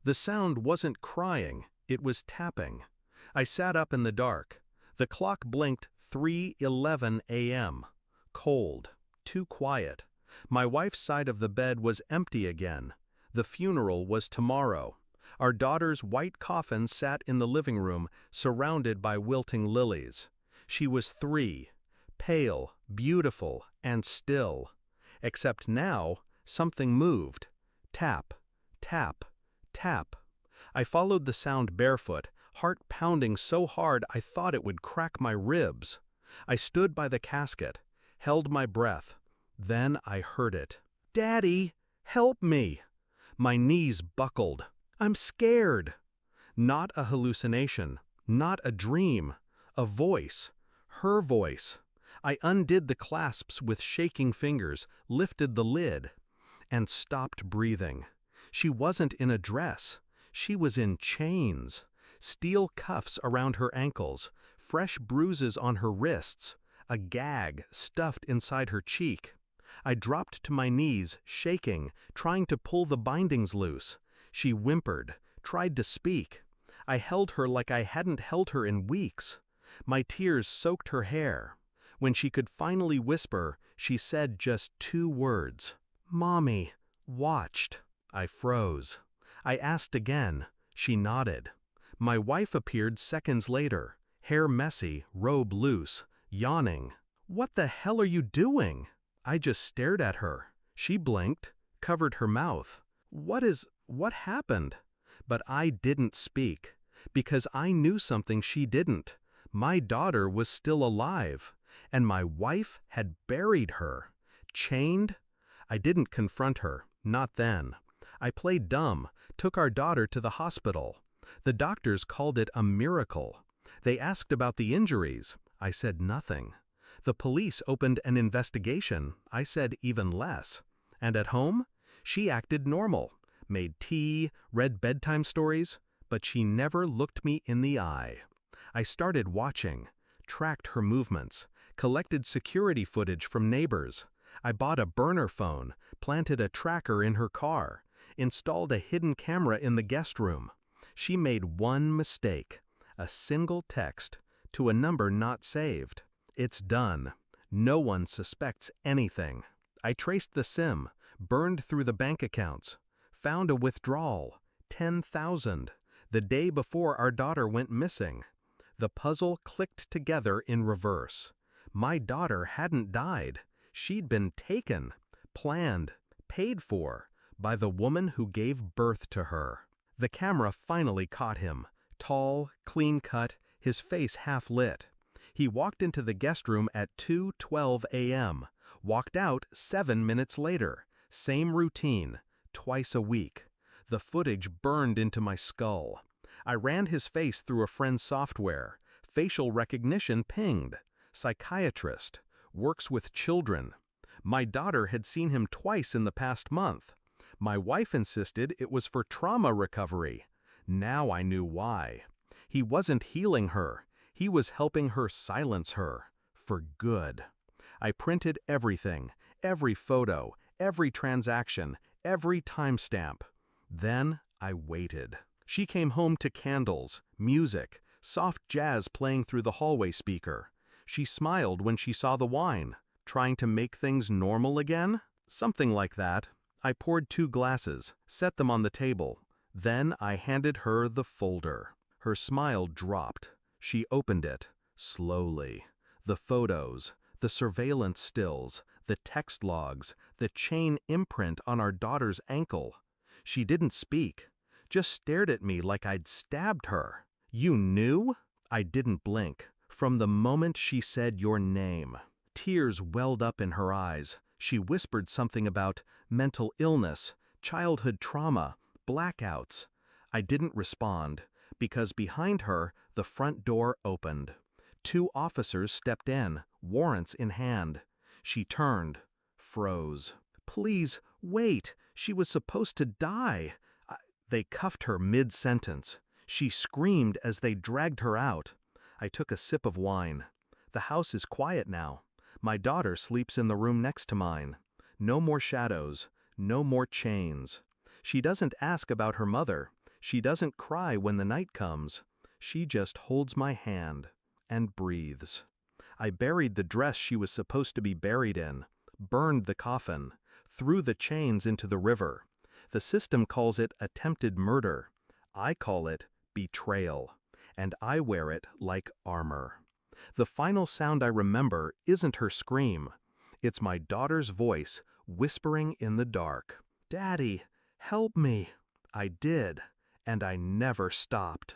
The sound wasn't crying, it was tapping. I sat up in the dark. The clock blinked 3:11 a.m. Cold, too quiet. My wife's side of the bed was empty again. The funeral was tomorrow. Our daughter's white coffin sat in the living room, surrounded by wilting lilies. She was 3, pale, beautiful, and still. Except now, something moved. Tap, tap, tap. I followed the sound barefoot, heart pounding so hard I thought it would crack my ribs. I stood by the casket, held my breath. Then I heard it. "Daddy, help me!" My knees buckled. "I'm scared." Not a hallucination, not a dream. A voice. Her voice. I undid the clasps with shaking fingers, lifted the lid, and stopped breathing. She wasn't in a dress. She was in chains. Steel cuffs around her ankles, fresh bruises on her wrists, a gag stuffed inside her cheek. I dropped to my knees, shaking, trying to pull the bindings loose. She whimpered, tried to speak. I held her like I hadn't held her in weeks. My tears soaked her hair. When she could finally whisper, she said just 2 words. "Mommy, watched." I froze. I asked again. She nodded. My wife appeared seconds later, hair messy, robe loose, yawning. "What the hell are you doing?" I just stared at her. She blinked, covered her mouth. What happened? But I didn't speak, because I knew something she didn't. My daughter was still alive, and my wife had buried her. Chained? I didn't confront her, not then. I played dumb, took our daughter to the hospital. The doctors called it a miracle. They asked about the injuries. I said nothing. The police opened an investigation. I said even less. And at home? She acted normal, made tea, read bedtime stories, but she never looked me in the eye. I started watching, tracked her movements, collected security footage from neighbors. I bought a burner phone, planted a tracker in her car, installed a hidden camera in the guest room. She made one mistake, a single text, to a number not saved. It's done. No one suspects anything. I traced the SIM, burned through the bank accounts, found a withdrawal, 10,000, the day before our daughter went missing. The puzzle clicked together in reverse. My daughter hadn't died. She'd been taken, planned, paid for, by the woman who gave birth to her. The camera finally caught him, tall, clean-cut, his face half-lit. He walked into the guest room at 2:12 a.m., walked out 7 minutes later. Same routine, twice a week. The footage burned into my skull. I ran his face through a friend's software. Facial recognition pinged. Psychiatrist. Works with children. My daughter had seen him twice in the past month. My wife insisted it was for trauma recovery. Now I knew why. He wasn't healing her. He was helping her silence her. For good. I printed everything, every photo, every transaction, every timestamp. Then I waited. She came home to candles, music, soft jazz playing through the hallway speaker. She smiled when she saw the wine. Trying to make things normal again? Something like that. I poured 2 glasses, set them on the table. Then I handed her the folder. Her smile dropped. She opened it, slowly. The photos, the surveillance stills, the text logs, the chain imprint on our daughter's ankle. She didn't speak, just stared at me like I'd stabbed her. "You knew?" I didn't blink. From the moment she said your name. Tears welled up in her eyes. She whispered something about mental illness, childhood trauma, blackouts. I didn't respond, because behind her, the front door opened. 2 officers stepped in, warrants in hand. She turned, froze. "Please, wait, she was supposed to die." They cuffed her mid-sentence. She screamed as they dragged her out. I took a sip of wine. The house is quiet now. My daughter sleeps in the room next to mine. No more shadows, no more chains. She doesn't ask about her mother. She doesn't cry when the night comes. She just holds my hand and breathes. I buried the dress she was supposed to be buried in, burned the coffin, threw the chains into the river. The system calls it attempted murder. I call it betrayal, and I wear it like armor. The final sound I remember isn't her scream. It's my daughter's voice whispering in the dark. "Daddy, help me." I did, and I never stopped.